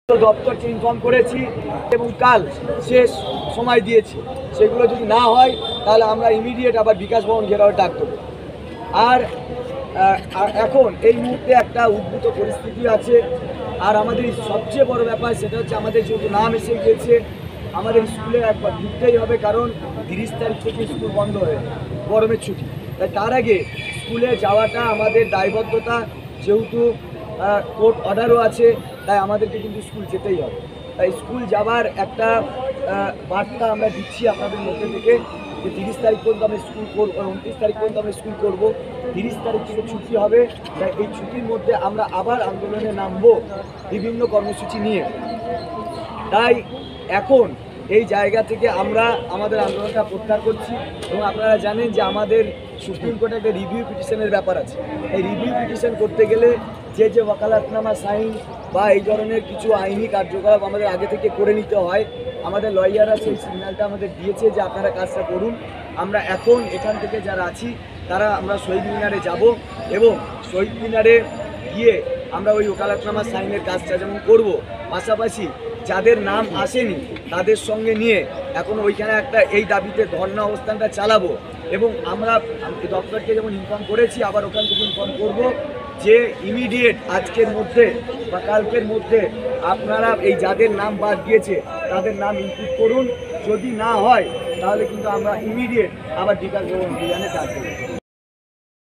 দপ্তরকে ইনফর্ম করেছি এবং কাল শেষ সময় দিয়েছি। সেগুলো যদি না হয় তাহলে আমরা ইমিডিয়েট আবার বিকাশ ভবন ঘেরাও ডাক দেবো। আর এখন এই মুহূর্তে একটা উদ্ভূত পরিস্থিতি আছে। আর আমাদের সবচেয়ে বড় ব্যাপার সেটা হচ্ছে আমাদের যেহেতু নাম এসে গিয়েছে, আমাদের স্কুলে একবার ঢুকতেই হবে, কারণ 30 তারিখ থেকে স্কুল বন্ধ হয়ে গরমের ছুটি। তাই তার আগে স্কুলে যাওয়াটা আমাদের দায়বদ্ধতা, যেহেতু কোর্ট অর্ডারও আছে, তাই আমাদেরকে কিন্তু স্কুল যেতেই হবে। তাই স্কুল যাবার একটা বার্তা আমরা দিচ্ছি আপনাদের মধ্যে থেকে যে 30 তারিখ পর্যন্ত আমরা স্কুল করব, 29 তারিখ পর্যন্ত আমরা স্কুল করব, 30 তারিখ থেকে ছুটি হবে। তাই এই ছুটির মধ্যে আমরা আবার আন্দোলনে নামবো বিভিন্ন কর্মসূচি নিয়ে। তাই এখন এই জায়গা থেকে আমরা আমাদের আন্দোলনটা প্রত্যাহার করছি এবং আপনারা জানেন যে আমাদের সুপ্রিম কোর্টে একটা রিভিউ পিটিশনের ব্যাপার আছে। এই রিভিউ পিটিশন করতে গেলে যে ওয়াকালাতনামা সাইন বা এই ধরনের কিছু আইনি কার্যকলাপ আমাদের আগে থেকে করে নিতে হয়। আমাদের লয়াররা সেই সিগন্যালটা আমাদের দিয়েছে যে আপনারা কাজটা করুন। আমরা এখন এখান থেকে যারা আছি তারা আমরা শহীদ মিনারে যাব এবং শহীদ মিনারে গিয়ে আমরা ওই ওকালাতনামা সাইনের কাজটা যেমন করব, পাশাপাশি যাদের নাম আসেনি তাদের সঙ্গে নিয়ে এখন ওইখানে একটা এই দাবিতে ধর্ণা অবস্থানটা চালাবো। এবং আমরা দপ্তরকে যেমন ইনফর্ম করেছি আবার ওখান থেকে ইনফর্ম করব যে ইমিডিয়েট আজকের মধ্যে বা কালকের মধ্যে আপনারা এই যাদের নাম বাদ দিয়েছে তাদের নাম ইনপুট করুন। যদি না হয় তাহলে কিন্তু আমরা ইমিডিয়েট আবার বিকাশ ভবন অভিযানে ডাক দেব।